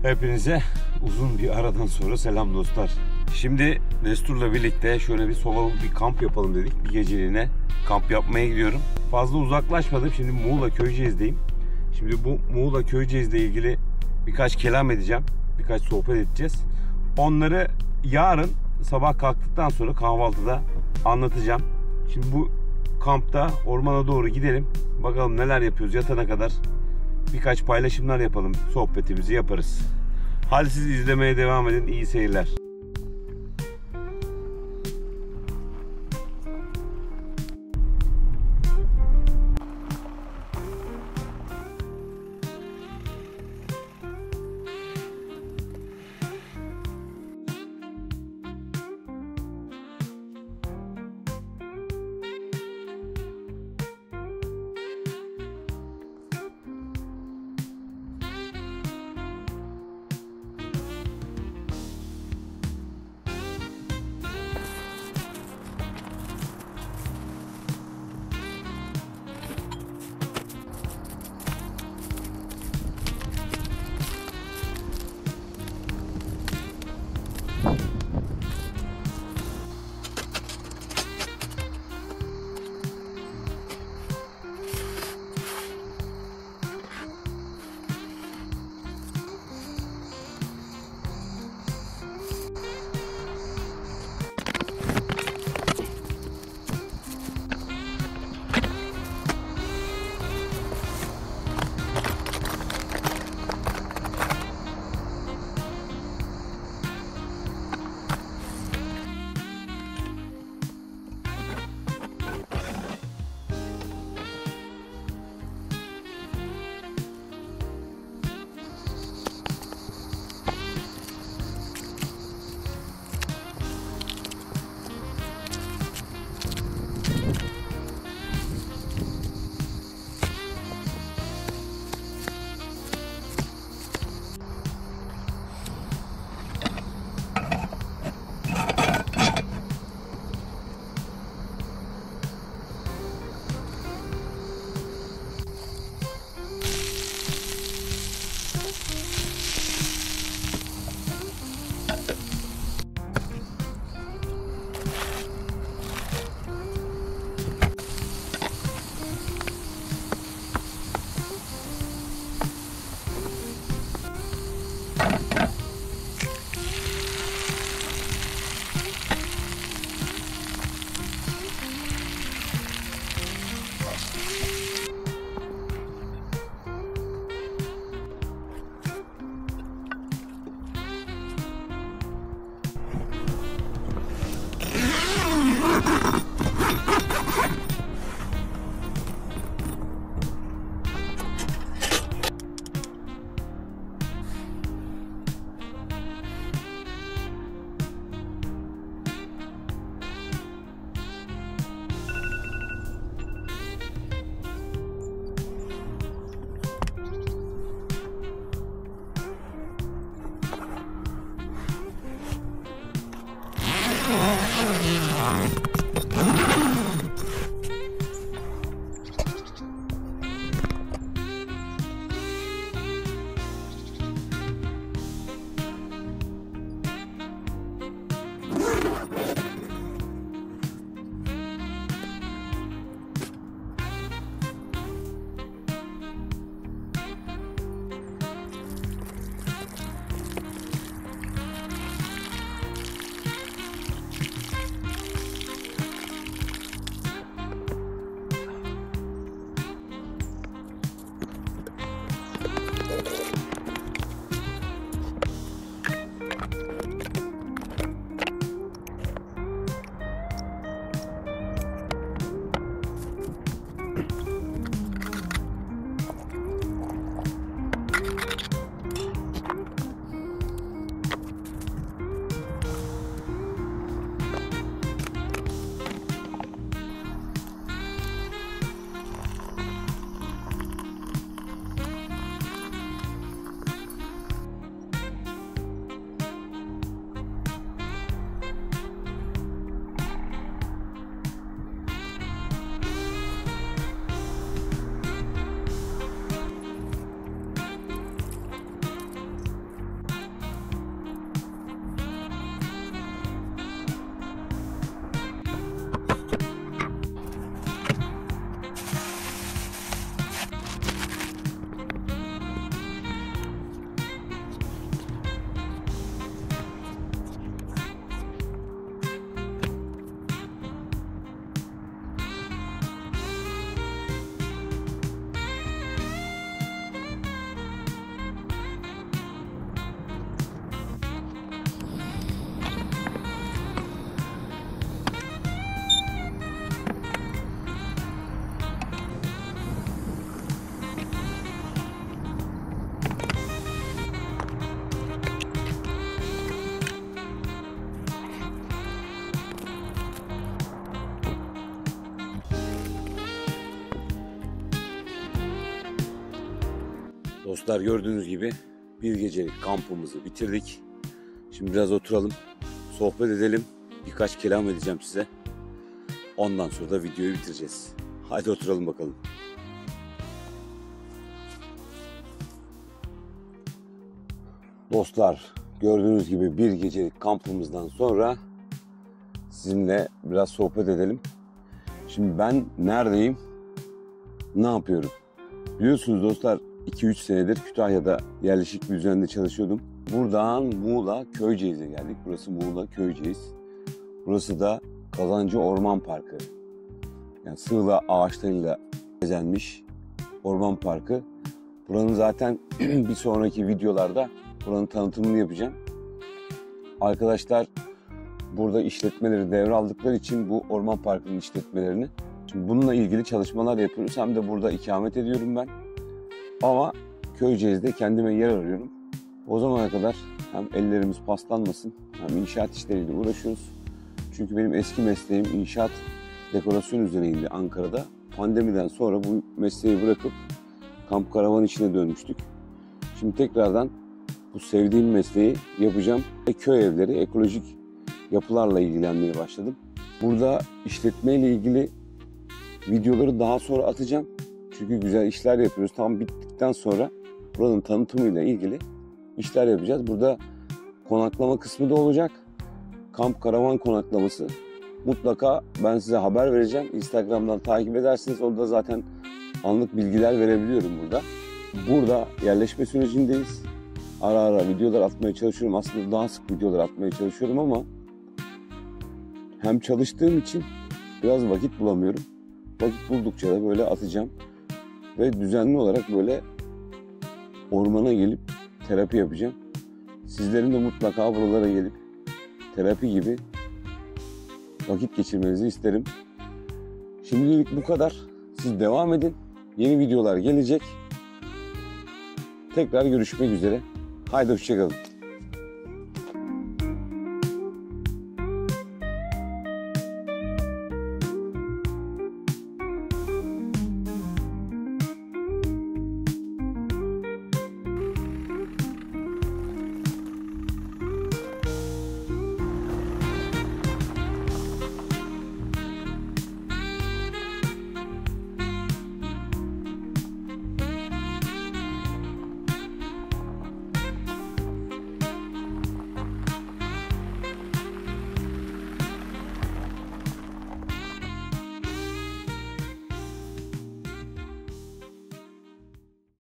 Hepinize uzun bir aradan sonra selam dostlar. Şimdi Destur'la birlikte şöyle bir solo bir kamp yapalım dedik. Bir geceliğine kamp yapmaya gidiyorum. Fazla uzaklaşmadım. Şimdi Muğla Köyceğiz'deyim. Şimdi bu Muğla Köyceğiz'le ilgili birkaç kelam edeceğim. Birkaç sohbet edeceğiz. Onları yarın sabah kalktıktan sonra kahvaltıda anlatacağım. Şimdi bu kampta ormana doğru gidelim. Bakalım neler yapıyoruz yatana kadar. Birkaç paylaşımlar yapalım. Sohbetimizi yaparız. Hadi siz izlemeye devam edin. İyi seyirler. Dostlar, gördüğünüz gibi bir gecelik kampımızı bitirdik. Şimdi biraz oturalım, sohbet edelim. Birkaç kelam edeceğim size. Ondan sonra da videoyu bitireceğiz. Hadi oturalım bakalım. Dostlar, gördüğünüz gibi bir gecelik kampımızdan sonra sizinle biraz sohbet edelim. Şimdi ben neredeyim? Ne yapıyorum? Biliyorsunuz dostlar, 2-3 senedir Kütahya'da yerleşik bir düzende çalışıyordum. Buradan Muğla Köyceğiz'e geldik. Burası Muğla Köyceğiz. Burası da Kazancı Orman Parkı. Yani sığla ağaçlarıyla bezenmiş orman parkı. Buranın zaten bir sonraki videolarda buranın tanıtımını yapacağım. Arkadaşlar burada işletmeleri devraldıkları için bu orman parkının işletmelerini. Şimdi bununla ilgili çalışmalar yapıyoruz. Hem de burada ikamet ediyorum ben. Ama Köyceğiz'de kendime yer arıyorum. O zamana kadar hem ellerimiz paslanmasın hem inşaat işleriyle uğraşıyoruz. Çünkü benim eski mesleğim inşaat dekorasyon üzereydi Ankara'da. Pandemiden sonra bu mesleği bırakıp kamp karavan işine dönmüştük. Şimdi tekrardan bu sevdiğim mesleği yapacağım. Köy evleri, ekolojik yapılarla ilgilenmeye başladım. Burada işletmeyle ilgili videoları daha sonra atacağım. Çünkü güzel işler yapıyoruz. Tam bittikten sonra buranın tanıtımıyla ilgili işler yapacağız. Burada konaklama kısmı da olacak. Kamp karavan konaklaması. Mutlaka ben size haber vereceğim. Instagram'dan takip edersiniz. Orada zaten anlık bilgiler verebiliyorum burada. Burada yerleşme sürecindeyiz. Ara ara videolar atmaya çalışıyorum. Aslında daha sık videolar atmaya çalışıyorum ama hem çalıştığım için biraz vakit bulamıyorum. Vakit buldukça da böyle atacağım. Ve düzenli olarak böyle ormana gelip terapi yapacağım. Sizlerin de mutlaka buralara gelip terapi gibi vakit geçirmenizi isterim. Şimdilik bu kadar. Siz devam edin. Yeni videolar gelecek. Tekrar görüşmek üzere. Haydi hoşça kalın.